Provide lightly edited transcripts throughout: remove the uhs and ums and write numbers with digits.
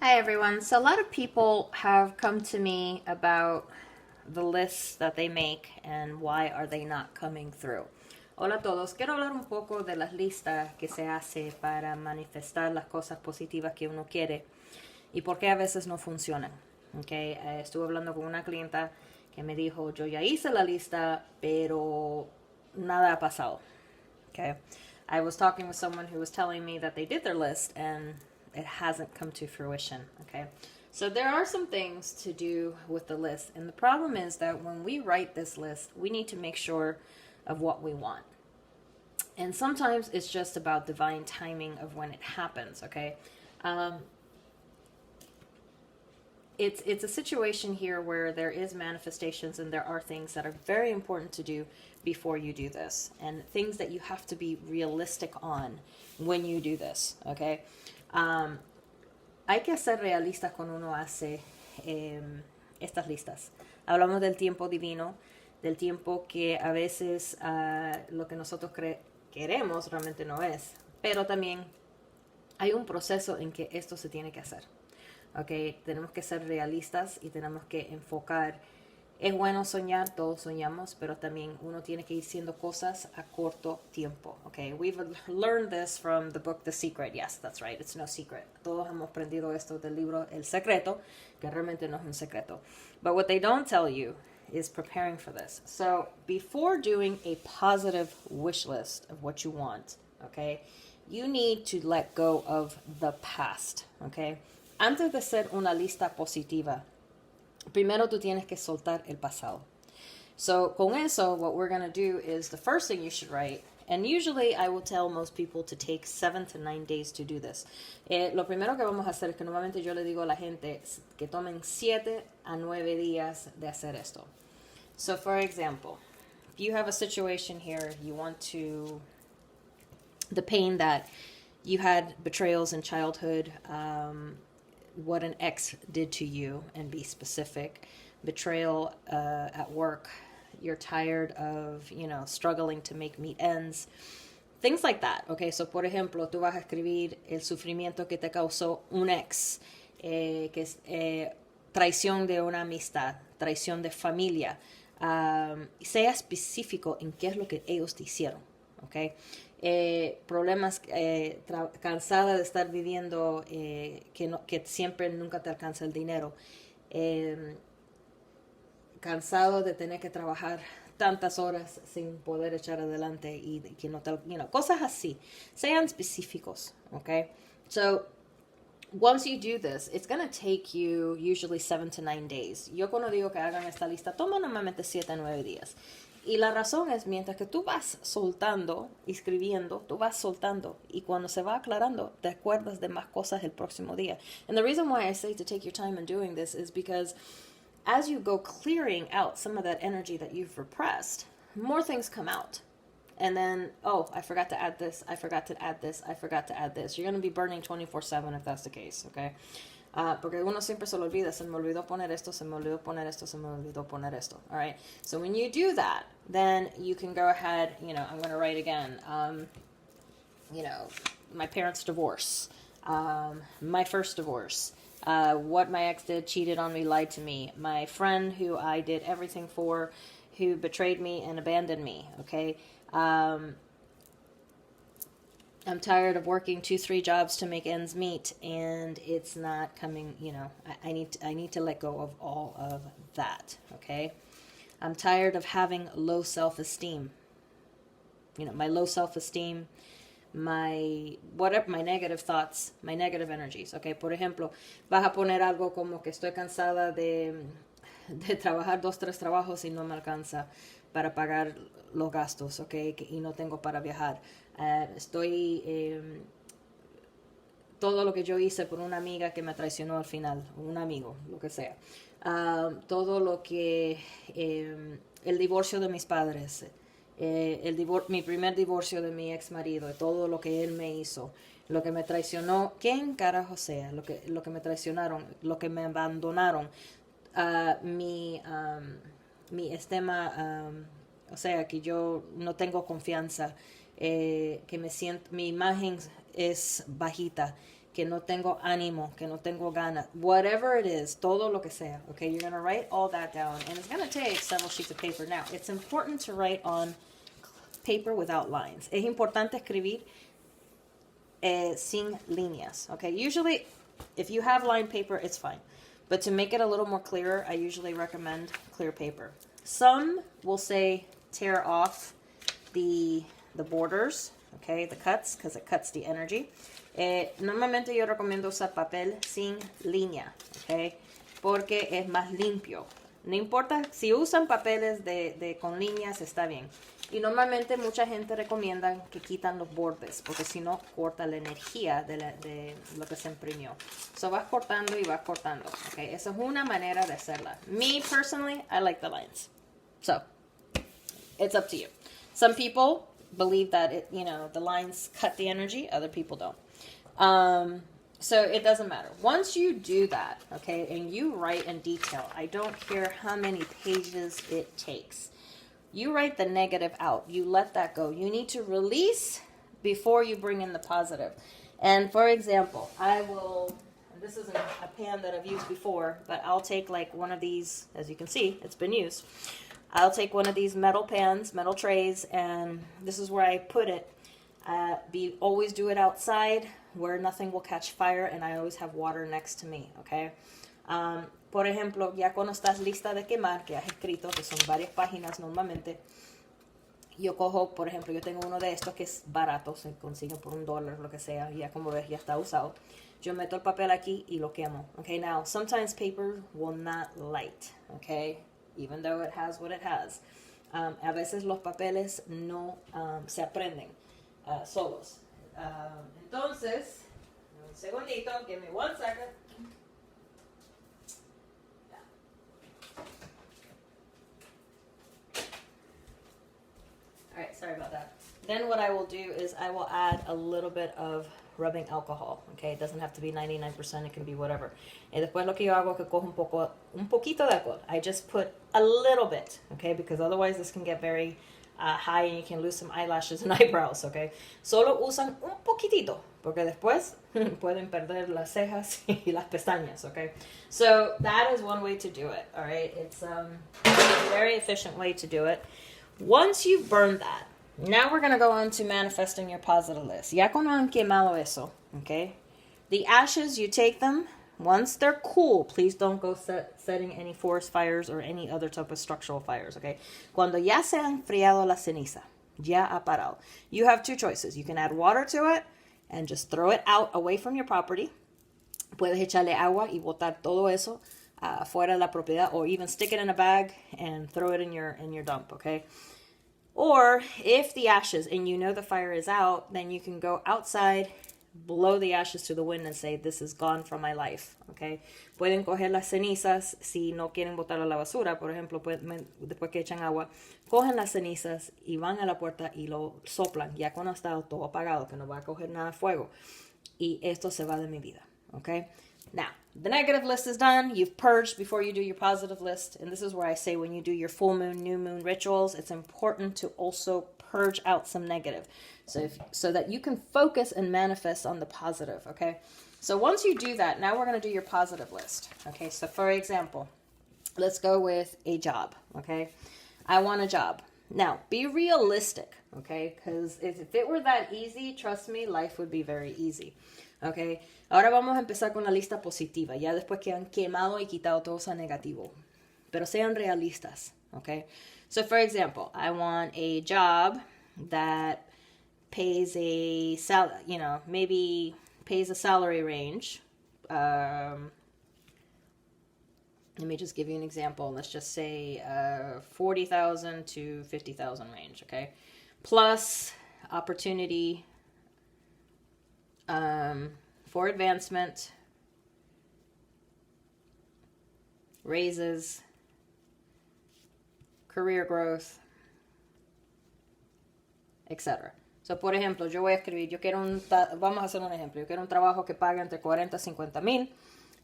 Hi everyone. So a lot of people have come to me about the lists that they make and why are they not coming through. Hola a todos. Quiero hablar un poco de las listas que se hace para manifestar las cosas positivas que uno quiere y por qué a veces no funcionan. Okay. Estuve hablando con una clienta que me dijo, yo ya hice la lista, pero nada ha pasado. Okay. I was talking with someone who was telling me that they did their list and it hasn't come to fruition. Okay. So there are some things to do with the list. And the problem is that when we write this list, we need to make sure of what we want. And sometimes it's just about divine timing of when it happens. Okay. It's a situation here where there is manifestations and there are things that are very important to do before you do this, and things that you have to be realistic on when you do this. Okay. Hay que ser realistas cuando uno hace estas listas. Hablamos del tiempo divino, del tiempo que a veces lo que nosotros queremos realmente no es, pero también hay un proceso en que esto se tiene que hacer. Okay, tenemos que ser realistas y tenemos que enfocar. Es bueno soñar, todos soñamos, pero también uno tiene que ir haciendo cosas a corto tiempo. Okay, we've learned this from the book The Secret. Yes, that's right, it's no secret. Todos hemos aprendido esto del libro El Secreto, que realmente no es un secreto. But what they don't tell you is preparing for this. So before doing a positive wish list of what you want, okay, you need to let go of the past. Okay. Antes de hacer una lista positiva, primero tú tienes que soltar el pasado. So, con eso, what we're going to do is the first thing you should write, and usually I will tell most people to take 7 to 9 days to do this. Lo primero que vamos a hacer es que normalmente yo le digo a la gente que tomen 7 a 9 días de hacer esto. So, for example, if you have a situation here, you want to, the pain that you had betrayals in childhood, what an ex did to you, and be specific. Betrayal at work. You're tired of, struggling to meet ends. Things like that. Okay, so por ejemplo, tú vas a escribir el sufrimiento que te causó un ex, que es traición de una amistad, traición de familia. Sea específico en qué es lo que ellos te hicieron. Okay. Problemas, cansada de estar viviendo, que siempre nunca te alcanza el dinero, cansado de tener que trabajar tantas horas sin poder echar adelante y que no te, cosas así, sean específicos. Okay, so once you do this, it's going to take you usually 7 to 9 days. Yo cuando digo que hagan esta lista, toma normalmente 7 a 9 días. Y la razón es, mientras que tú vas soltando, escribiendo, tú vas soltando. Y cuando se va aclarando, te acuerdas de más cosas el próximo día. And the reason why I say to take your time in doing this is because as you go clearing out some of that energy that you've repressed, more things come out. And then, oh, I forgot to add this, I forgot to add this, I forgot to add this. You're going to be burning 24/7 if that's the case, okay? Porque uno siempre se lo olvida, se me olvidó poner esto, se me olvidó poner esto, se me olvidó poner esto. All right. So when you do that, then you can go ahead, I'm going to write again, my parents' divorce, my first divorce, what my ex did, cheated on me, lied to me, my friend who I did everything for, who betrayed me and abandoned me. Okay. I'm tired of working 2-3 jobs to make ends meet, and it's not coming. I need to let go of all of that. Okay, I'm tired of having low self-esteem. My low self-esteem, my negative thoughts, my negative energies. Okay, por ejemplo, vas a poner algo como que estoy cansada de trabajar 2-3 trabajos y no me alcanza para pagar los gastos, okay, y no tengo para viajar. Todo lo que yo hice por una amiga que me traicionó al final, un amigo, lo que sea. Todo lo que, el divorcio de mis padres, mi primer divorcio de mi ex marido, todo lo que él me hizo, lo que me traicionó, ¿quién carajo sea? Lo que me traicionaron, lo que me abandonaron, mi estima, o sea, que yo no tengo confianza, que me siento, mi imagen es bajita, que no tengo ánimo, que no tengo ganas, whatever it is, todo lo que sea, okay? You're going to write all that down, and it's going to take several sheets of paper. Now, it's important to write on paper without lines. Es importante escribir sin líneas, okay? Usually, if you have lined paper, it's fine. But to make it a little more clearer, I usually recommend clear paper. Some will say tear off the borders, okay, the cuts, because it cuts the energy. Normalmente yo recomiendo usar papel sin línea, okay, porque es más limpio. No importa, si usan papeles con líneas, está bien. Y normalmente mucha gente recomienda que quitan los bordes, porque si no, corta la energía de lo que se imprimió. So vas cortando y vas cortando, okay. Esa es una manera de hacerla. Me, personally, I like the lines. So, it's up to you. Some people believe that the lines cut the energy. Other people don't. So it doesn't matter. Once you do that, okay, and you write in detail, I don't care how many pages it takes. You write the negative out. You let that go. You need to release before you bring in the positive. And for example, this isn't a pan that I've used before, but I'll take like one of these, as you can see, it's been used. I'll take one of these metal pans, metal trays, and this is where I put it. Always do it outside where nothing will catch fire, and I always have water next to me, okay? Por ejemplo, ya cuando estás lista de quemar, que has escrito, que son varias páginas normalmente, yo cojo, por ejemplo, yo tengo uno de estos que es barato, se consigue por $1, lo que sea, ya como ves, ya está usado. Yo meto el papel aquí y lo quemo, okay? Now, sometimes paper will not light, okay? Even though it has what it has. A veces los papeles no se aprenden solos. Entonces, un segundito, give me 1 second. All right, sorry about that. Then what I will do is I will add a little bit of rubbing alcohol, okay? It doesn't have to be 99%, it can be whatever. Y después lo que yo hago es que cojo un poquito de alcohol. I just put a little bit, okay? Because otherwise this can get very high and you can lose some eyelashes and eyebrows, okay? Solo usan un poquitito, porque después pueden perder las cejas y las pestañas, okay? So that is one way to do it, all right? It's a very efficient way to do it. Once you burn that, now we're going to go on to manifesting your positive list. Ya cuando han quemado eso, okay? The ashes, you take them. Once they're cool, please don't go setting any forest fires or any other type of structural fires, okay? Cuando ya se ha enfriado la ceniza, ya ha parado, you have two choices. You can add water to it and just throw it out away from your property. Puedes echarle agua y botar todo eso fuera de la propiedad, or even stick it in a bag and throw it in your dump, okay? Or if the ashes, and you know the fire is out, then you can go outside, blow the ashes to the wind and say, this is gone from my life, okay? Pueden coger las cenizas, si no quieren botarlo a la basura, por ejemplo, después que echan agua, cogen las cenizas y van a la puerta y lo soplan, ya cuando está todo apagado, que no va a coger nada de fuego. Y esto se va de mi vida, okay? Now, the negative list is done. You've purged before you do your positive list. And this is where I say when you do your full moon, new moon rituals, it's important to also purge out some negative. So that you can focus and manifest on the positive, okay? So once you do that, now we're going to do your positive list. Okay, so for example, let's go with a job, okay? I want a job. Now, be realistic, okay? Because if it were that easy, trust me, life would be very easy. Okay, ahora vamos a empezar con la lista positiva, ya después que han quemado y quitado todo eso negativo. Pero sean realistas, okay? So for example, I want a job that pays maybe pays a salary range. Let me just give you an example. Let's just say 40,000 to 50,000 range, okay? Plus opportunity for advancement, raises, career growth, etc. So, por ejemplo, yo voy a escribir, vamos a hacer un ejemplo, yo quiero un trabajo que pague entre 40 y 50 mil,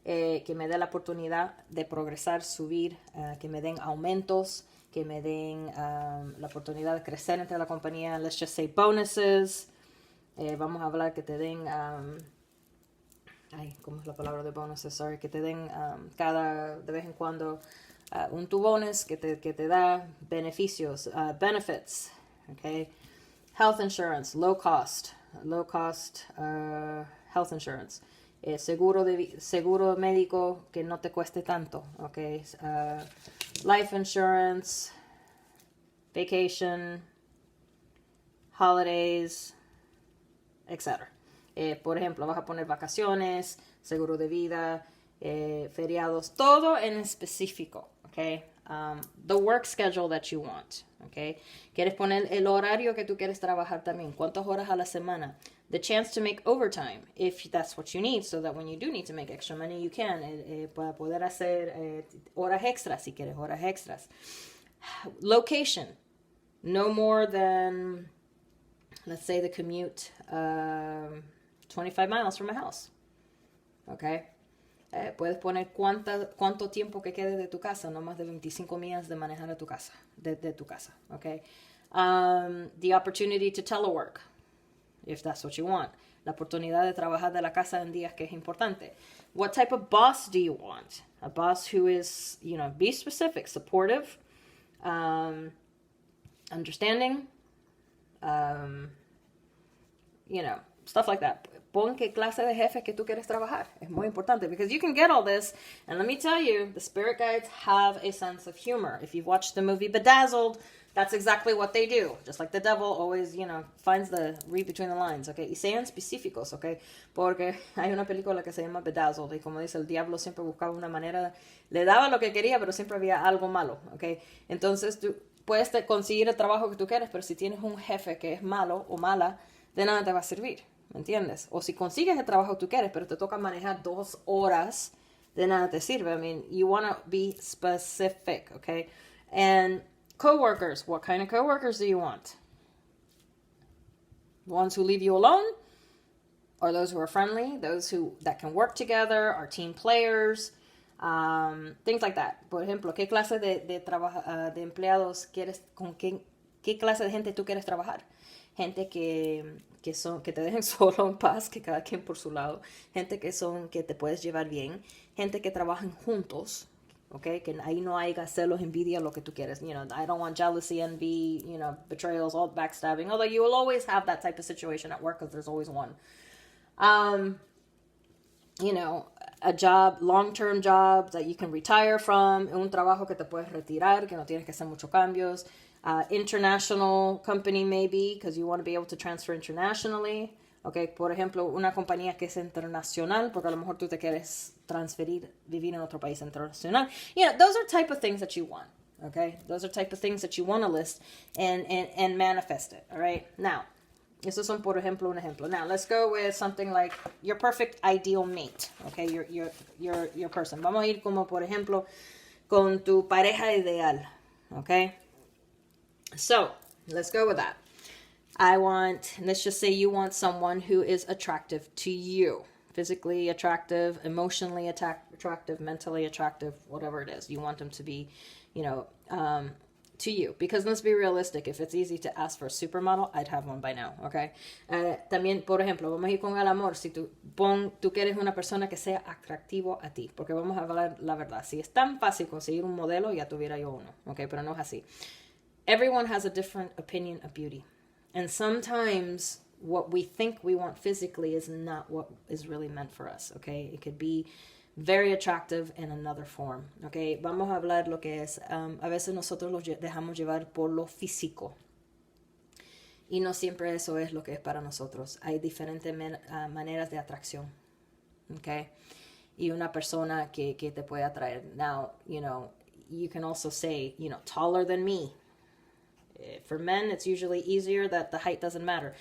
que me dé la oportunidad de progresar, subir, que me den aumentos, que me den la oportunidad de crecer entre la compañía, let's just say bonuses. Vamos a hablar que te den ¿cómo es la palabra de bonuses? Sorry, que te den de vez en cuando un tu bonus que te da beneficios, benefits, okay? Health insurance, low cost health insurance. Seguro médico que no te cueste tanto, okay? Life insurance, vacation, holidays, etc. Por ejemplo, vas a poner vacaciones, seguro de vida, feriados, todo en específico, okay? The work schedule that you want, okay? Quieres poner el horario que tú quieres trabajar también, cuántas horas a la semana, the chance to make overtime if that's what you need, so that when you do need to make extra money you can, para poder hacer horas extras si quieres horas extras. Location, no more than, let's say the commute 25 miles from my house, okay? Puedes poner cuánto tiempo que quede de tu casa, no más de 25 millas de manejar a tu casa, de tu casa, okay? The opportunity to telework, if that's what you want. La oportunidad de trabajar de la casa en días que es importante. What type of boss do you want? A boss who is, be specific, supportive, understanding, stuff like that. Pon qué clase de jefe que tú quieres trabajar. Es muy importante, because you can get all this, and let me tell you, the spirit guides have a sense of humor. If you've watched the movie Bedazzled, that's exactly what they do. Just like the devil always, finds the read between the lines, okay? Y sean específicos, okay? Porque hay una película que se llama Bedazzled, y como dice, el diablo siempre buscaba una manera, le daba lo que quería, pero siempre había algo malo, okay? Entonces tú puedes conseguir el trabajo que tú quieres, pero si tienes un jefe que es malo o mala, de nada te va a servir, ¿me entiendes? O si consigues el trabajo que tú quieres, pero te toca manejar 2 horas, de nada te sirve. I mean, you want to be specific, okay? And coworkers, what kind of coworkers do you want? Ones who leave you alone? Or those who are friendly? Those that can work together, are team players? Things like that. Por ejemplo, ¿qué clase de empleados quieres, qué clase de gente tú quieres trabajar? Gente que te dejen solo en paz, que cada quien por su lado, gente que te puedes llevar bien, gente que trabajan juntos, okay, que ahí no haya celos, envidia, lo que tú quieres. I don't want jealousy, envy, betrayals, all backstabbing, although you will always have that type of situation at work because there's always one. A job, long-term job that you can retire from, un trabajo que te puedes retirar, que no tienes que hacer muchos cambios. International company maybe, because you want to be able to transfer internationally. Okay, por ejemplo, una compañía que es internacional, porque a lo mejor tú te quieres transferir, vivir en otro país internacional. Those are type of things that you want. Okay, those are type of things that you want to list and manifest it. All right, now, esos son por ejemplo un ejemplo. Now, let's go with something like your perfect ideal mate. Okay, your person. Vamos a ir como por ejemplo con tu pareja ideal. Okay. So, let's go with that. Let's just say you want someone who is attractive to you. Physically attractive, emotionally attractive, mentally attractive, whatever it is. You want them to be, to you. Because let's be realistic, if it's easy to ask for a supermodel, I'd have one by now, okay? También, por ejemplo, vamos a ir con el amor. Si tú quieres una persona que sea atractivo a ti. Porque vamos a hablar la verdad. Si es tan fácil conseguir un modelo, ya tuviera yo uno, okay? Pero no es así. Everyone has a different opinion of beauty. And sometimes what we think we want physically is not what is really meant for us, okay? It could be very attractive in another form, okay? Vamos a hablar lo que es, a veces nosotros los dejamos llevar por lo físico. Y no siempre eso es lo que es para nosotros. Hay diferentes maneras de atracción, okay? Y una persona que te puede atraer. Now, you can also say, taller than me. For men, it's usually easier that the height doesn't matter.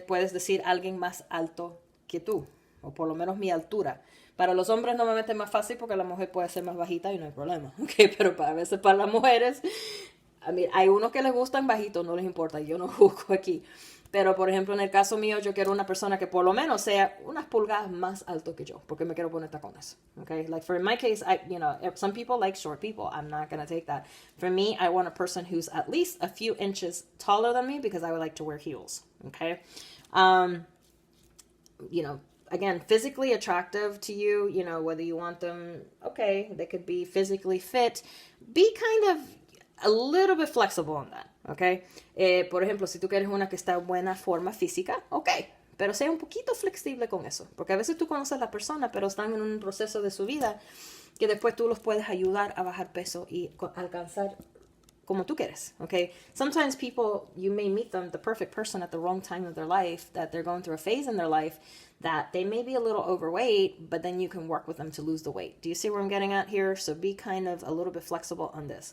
Puedes decir alguien más alto que tú, o por lo menos mi altura. Para los hombres normalmente es más fácil porque la mujer puede ser más bajita y no hay problema, okay? Pero a veces para las mujeres, hay unos que les gustan bajitos, no les importa, yo no juzgo aquí. Pero, por ejemplo, en el caso mío, yo quiero una persona que por lo menos sea unas pulgadas más alto que yo, porque me quiero poner tacones, okay? Like, in my case, some people like short people. I'm not going to take that. For me, I want a person who's at least a few inches taller than me because I would like to wear heels, okay? again, physically attractive to you, you know, whether you want them, okay, they could be physically fit. Be kind of a little bit flexible on that, okay? Por ejemplo, si tú quieres una que está en buena forma física, okay, pero sea un poquito flexible con eso, porque a veces tú conoces a la persona, pero están en un proceso de su vida que después tú los puedes ayudar a bajar peso y alcanzar como tú quieres, okay? Sometimes people, you may meet them, the perfect person at the wrong time of their life, that they're going through a phase in their life that they may be a little overweight, but then you can work with them to lose the weight. Do you see where I'm getting at here? So be kind of a little bit flexible on this.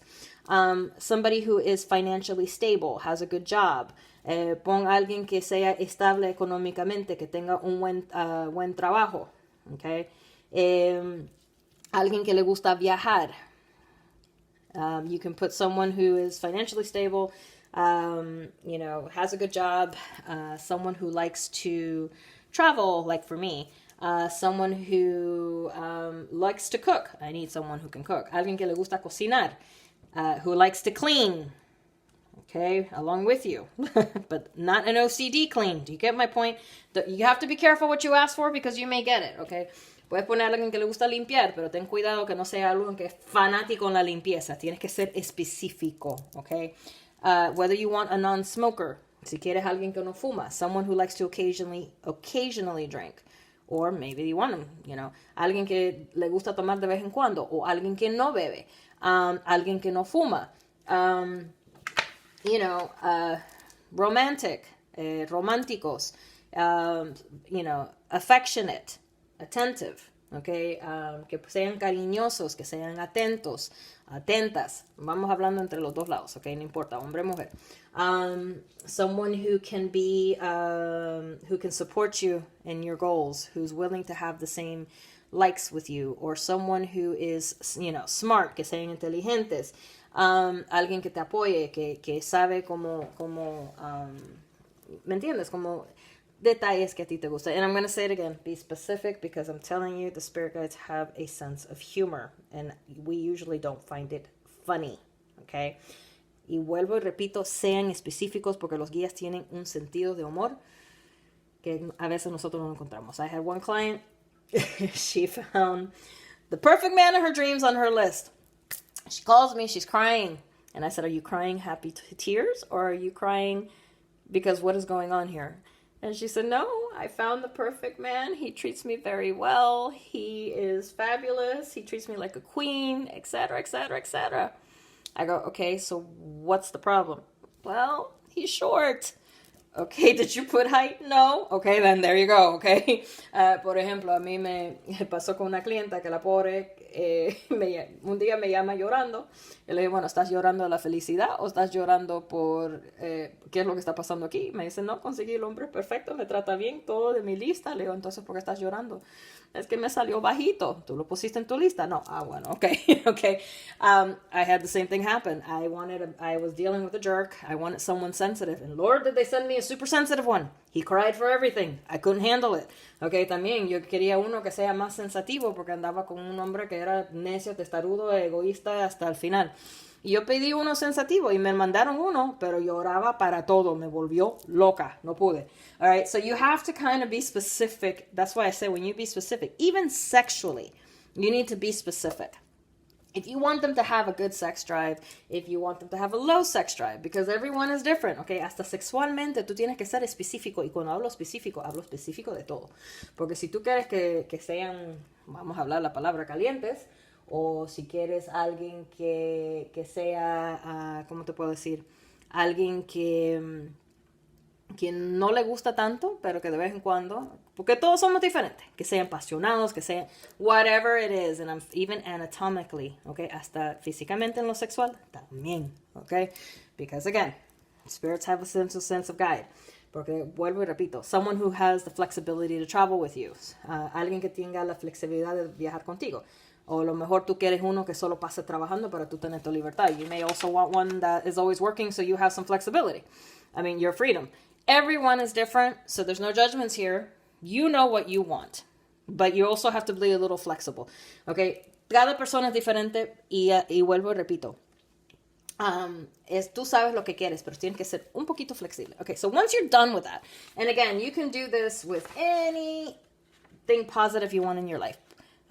Somebody who is financially stable, has a good job. Pon a alguien que sea estable económicamente, que tenga un buen trabajo, okay? Alguien que le gusta viajar. You can put someone who is financially stable, you know, has a good job, someone who likes to travel, like for me, someone who likes to cook. I need someone who can cook. Alguien que le gusta cocinar, who likes to clean, okay, along with you, but not an OCD clean. Do you get my point? You have to be careful what you ask for because you may get it, okay? Puedes poner a alguien que le gusta limpiar, pero ten cuidado que no sea alguien que es fanático en la limpieza. Tienes que ser específico, okay? Whether you want a non-smoker, si quieres alguien que no fuma, someone who likes to occasionally drink, or maybe you want them, you know, alguien que le gusta tomar de vez en cuando, o alguien que no bebe, alguien que no fuma, you know, romantic, románticos, you know, affectionate, attentive, okay, que sean cariñosos, que sean atentos, atentas. Vamos hablando entre los dos lados, okay, no importa, hombre o mujer. Someone who can be, who can support you in your goals, who's willing to have the same likes with you, or someone who is, you know, smart, que sean inteligentes, alguien que te apoye, que sabe cómo ¿me entiendes? Como detalles que a ti te gusta. And I'm going to say it again, be specific, because I'm telling you, the spirit guides have a sense of humor, and we usually don't find it funny, okay? Y vuelvo y repito, sean específicos, porque los guías tienen un sentido de humor que a veces nosotros no encontramos. I had one client, she found the perfect man of her dreams on her list. She calls me, she's crying. And I said, are you crying happy tears, or are you crying because what is going on here? And she said, no, I found the perfect man. He treats me very well. He is fabulous. He treats me like a queen, etc., etc., etc. I go, okay, so what's the problem? Well, he's short. Okay, did you put height? No. Okay, then there you go, okay. Por ejemplo, a mí me pasó con una clienta que la pobre un día me llama llorando. Y le digo, bueno, ¿estás llorando de la felicidad o estás llorando por qué es lo que está pasando aquí? Me dice, no, conseguí el hombre perfecto, me trata bien, todo de mi lista. Le digo, entonces, ¿por qué estás llorando? Es que me salió bajito. ¿Tú lo pusiste en tu lista? No. Ah, bueno, okay, okay. I had the same thing happen. I was dealing with a jerk. I wanted someone sensitive. And Lord, did they send me a super sensitive one. He cried for everything. I couldn't handle it. Okay, también yo quería uno que sea más sensativo porque andaba con un hombre que era necio, testarudo, egoísta hasta el final. Y yo pedí uno sensativo y me mandaron uno, pero lloraba para todo. Me volvió loca. No pude. All right, so you have to kind of be specific. That's why I say when you be specific, even sexually, you need to be specific. If you want them to have a good sex drive, if you want them to have a low sex drive, because everyone is different, okay? Hasta sexualmente tú tienes que ser específico, y cuando hablo específico de todo. Porque si tú quieres que sean, vamos a hablar la palabra calientes, o si quieres alguien que sea, ¿cómo te puedo decir? Alguien que no le gusta tanto, pero que de vez en cuando, porque todos somos diferentes, que sean apasionados, que sean whatever it is, and I'm even anatomically, okay, hasta físicamente en lo sexual también, okay, because again, spirits have a sense of guide. Porque vuelvo y repito, someone who has the flexibility to travel with you, alguien que tenga la flexibilidad de viajar contigo. O a lo mejor tú quieres uno que solo pase trabajando para tú tener tu libertad. You may also want one that is always working so you have some flexibility. I mean, your freedom. Everyone is different, so there's no judgments here. You know what you want, but you also have to be a little flexible. Okay, cada persona es diferente y vuelvo y repito. Tú sabes lo que quieres, pero tienes que ser un poquito flexible. Okay, so once you're done with that, and again, you can do this with any thing positive you want in your life.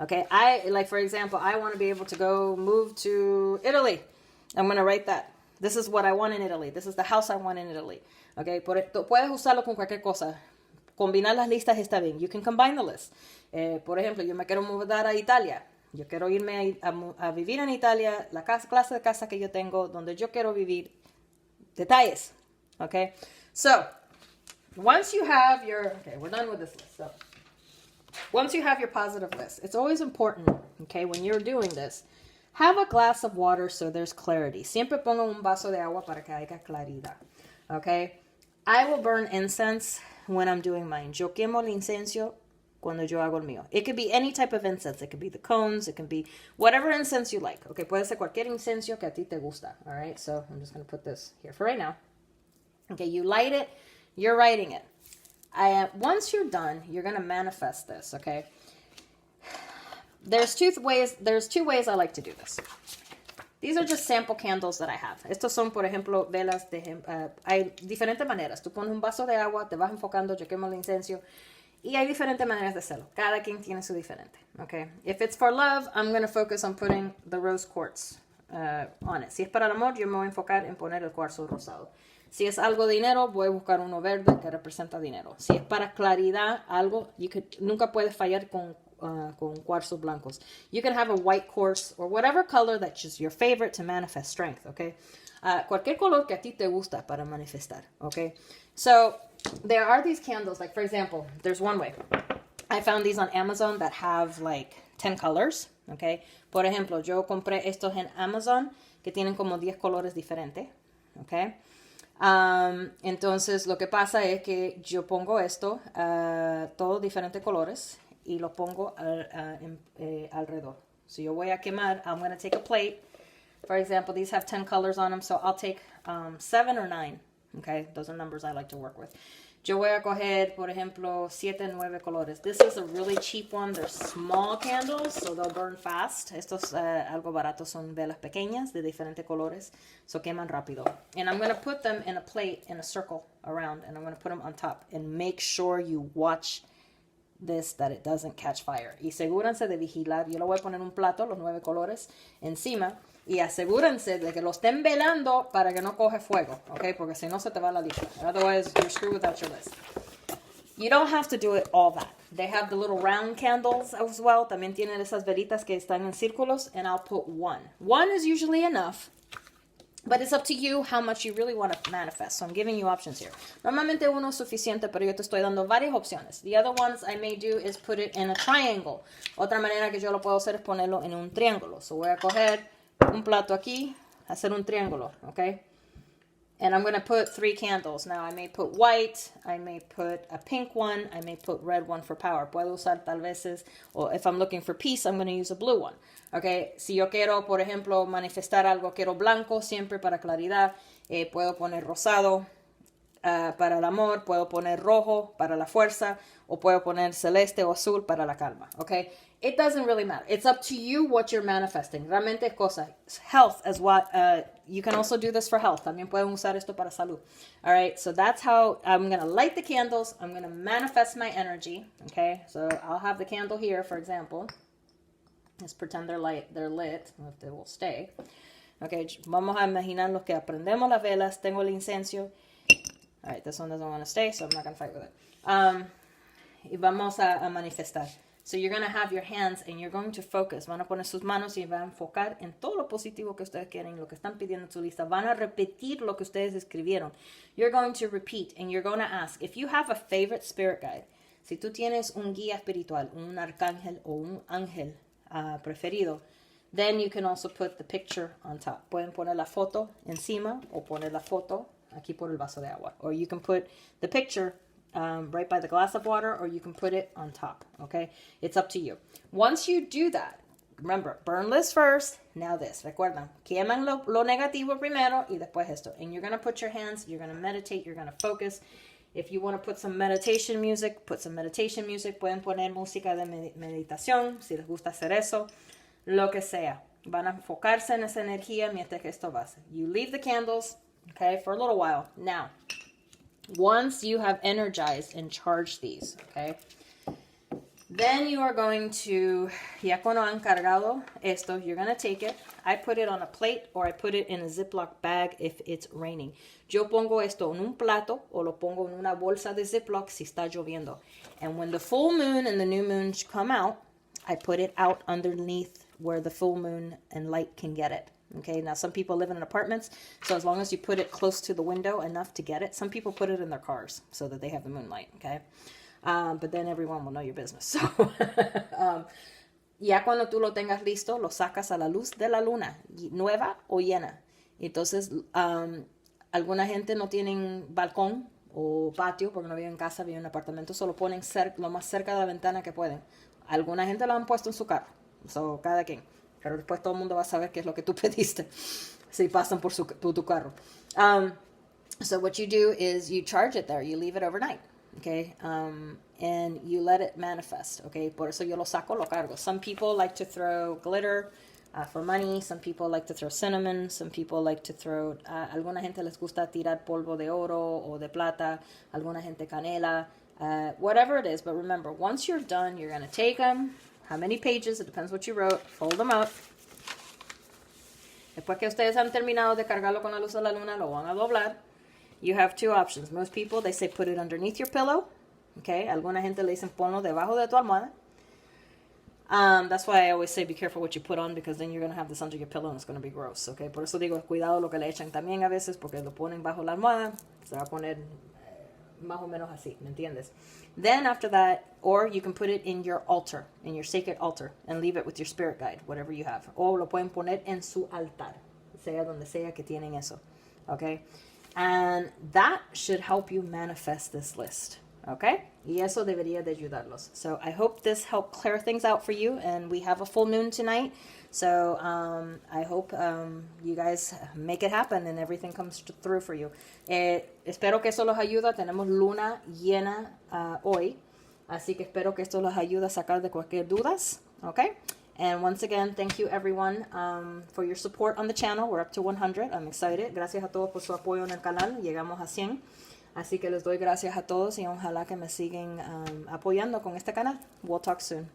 Okay, like for example, I want to be able to move to Italy. I'm going to write that. This is what I want in Italy. This is the house I want in Italy. Okay, puedes usarlo con cualquier cosa. Combinar las listas está bien. You can combine the list. Por ejemplo, yo me quiero mudar a Italia. Yo quiero irme a vivir en Italia, la clase de casa que yo tengo, donde yo quiero vivir. Detalles. Okay, so once you have we're done with this list. So once you have your positive list, it's always important, okay, when you're doing this, have a glass of water so there's clarity. Siempre pongo un vaso de agua para que haya claridad, okay? I will burn incense when I'm doing mine. Yo quemo el incienso cuando yo hago el mío. It could be any type of incense. It could be the cones. It can be whatever incense you like, okay? Puede ser cualquier incenso que a ti te gusta, all right? So I'm just going to put this here for right now. Okay, you light it. You're writing it. Once you're done, you're going to manifest this, okay? There's two ways I like to do this. These are just sample candles that I have. Estos son, por ejemplo, velas hay diferentes maneras. Tú pones un vaso de agua, te vas enfocando, yo quemo el incenso, y hay diferentes maneras de hacerlo. Cada quien tiene su diferente, okay? If it's for love, I'm going to focus on putting the rose quartz on it. Si es para el amor, yo me voy a enfocar en poner el cuarzo rosado. Si es algo de dinero, voy a buscar uno verde que representa dinero. Si es para claridad, nunca puedes fallar con cuarzos blancos. You can have a white quartz or whatever color that's just your favorite to manifest strength, okay? Cualquier color que a ti te gusta para manifestar, okay? So there are these candles, like for example, there's one way. I found these on Amazon that have like 10 colors, okay? Por ejemplo, yo compré estos en Amazon que tienen como 10 colores diferentes, okay? Entonces lo que pasa es que yo pongo esto, todos diferentes colores, y lo pongo alrededor. So yo voy a quemar, I'm going to take a plate. For example, these have 10 colors on them, so I'll take 7 or 9. Okay, those are numbers I like to work with. Yo voy a coger, por ejemplo, 7, 9 colores. This is a really cheap one. They're small candles, so they'll burn fast. Estos algo baratos son velas pequeñas de diferentes colores, so queman rápido. And I'm going to put them in a plate in a circle around, and I'm going to put them on top. And make sure you watch this, that it doesn't catch fire. Y asegúrense de vigilar. Yo lo voy a poner en un plato, los 9 colores, encima. Y asegúrense de que lo estén velando para que no coge fuego, ¿ok? Porque si no se te va la lista. Otherwise, you're screwed without your list. You don't have to do it all that. They have the little round candles as well. También tienen esas velitas que están en círculos, and I'll put 1. 1 is usually enough, but it's up to you how much you really want to manifest. So I'm giving you options here. Normalmente uno es suficiente, pero yo te estoy dando varias opciones. The other ones I may do is put it in a triangle. Otra manera que yo lo puedo hacer es ponerlo en un triángulo. So voy a coger un plato aquí, hacer un triángulo, okay? And I'm going to put 3 candles. Now, I may put white, I may put a pink one, I may put red one for power. Puedo usar tal veces, or if I'm looking for peace, I'm going to use a blue one, okay? Si yo quiero, por ejemplo, manifestar algo, quiero blanco siempre para claridad, puedo poner rosado para el amor, puedo poner rojo para la fuerza, o puedo poner celeste o azul para la calma, okay? It doesn't really matter. It's up to you what you're manifesting. Realmente es cosa. Health as what, you can also do this for health. También pueden usar esto para salud. All right, so that's how I'm going to light the candles. I'm going to manifest my energy, okay? So I'll have the candle here, for example. Let's pretend they're lit, if they will stay. Okay, vamos a imaginar lo que aprendemos las velas. Tengo el incenso. All right, this one doesn't want to stay, so I'm not going to fight with it. Y vamos a manifestar. So you're going to have your hands and you're going to focus. Van a poner sus manos y van a enfocar en todo lo positivo que ustedes quieren, lo que están pidiendo en su lista. Van a repetir lo que ustedes escribieron. You're going to repeat and you're going to ask. If you have a favorite spirit guide, si tú tienes un guía espiritual, un arcángel o un ángel preferido, then you can also put the picture on top. Pueden poner la foto encima o poner la foto aquí por el vaso de agua. Or you can put the picture right by the glass of water, or you can put it on top, okay? It's up to you. Once you do that, remember, burn list first, now this. Recuerdan, queman lo negativo primero y después esto. And you're going to put your hands, you're going to meditate, you're going to focus. If you want to put some meditation music, put some meditation music. Pueden poner música de meditación, si les gusta hacer eso, lo que sea. Van a enfocarse en esa energía mientras que esto va. You leave the candles, okay, for a little while. Now, once you have energized and charged these, okay, Then you are going to, ya cuando han cargado esto, you're going to take it. I put it on a plate or I put it in a Ziploc bag if it's raining. Yo pongo esto en un plato o lo pongo en una bolsa de Ziploc si está lloviendo. And when the full moon and the new moon come out, I put it out underneath where the full moon and light can get it. Okay, now some people live in apartments, so as long as you put it close to the window enough to get it, some people put it in their cars so that they have the moonlight, okay? But then everyone will know your business. So, ya cuando tú lo tengas listo, lo sacas a la luz de la luna, nueva o llena. Entonces, alguna gente no tienen balcón o patio porque no viven en casa, viven en apartamento, solo ponen lo más cerca de la ventana que pueden. Alguna gente lo han puesto en su carro, so, cada quien. Pero después todo el mundo va a saber qué es lo que tú pediste si pasan por tu carro. So what you do is you charge it there, you leave it overnight. Okay, and you let it manifest. Okay, por eso yo lo saco, lo cargo. Some people like to throw glitter for money. Some people like to throw cinnamon. Some people like to throw. Alguna gente les gusta tirar polvo de oro o de plata. Alguna gente canela. Whatever it is, but remember, once you're done, you're gonna take them. How many pages? It depends what you wrote. Fold them up. Después que ustedes han terminado de cargarlo con la luz de la luna, lo van a doblar. You have two options. Most people, they say put it underneath your pillow. Okay, alguna gente le dicen ponlo debajo de tu almohada. That's why I always say be careful what you put on because then you're going to have this under your pillow and it's going to be gross. Okay, por eso digo cuidado lo que le echan también a veces porque lo ponen bajo la almohada. Se va a poner más o menos así, ¿me entiendes? Then after that, or you can put it in your altar, in your sacred altar and leave it with your spirit guide, whatever you have. O lo pueden poner en su altar, sea donde sea que tienen eso. Okay? And that should help you manifest this list. Okay? Y eso debería de ayudarlos. So I hope this helped clear things out for you. And we have a full moon tonight. So I hope you guys make it happen and everything comes through for you. Espero que eso los ayuda. Tenemos luna llena hoy. Así que espero que esto los ayude a sacar de cualquier dudas. Okay? And once again, thank you everyone for your support on the channel. We're up to 100. I'm excited. Gracias a todos por su apoyo en el canal. Llegamos a 100. Así que les doy gracias a todos y ojalá que me sigan apoyando con este canal. We'll talk soon.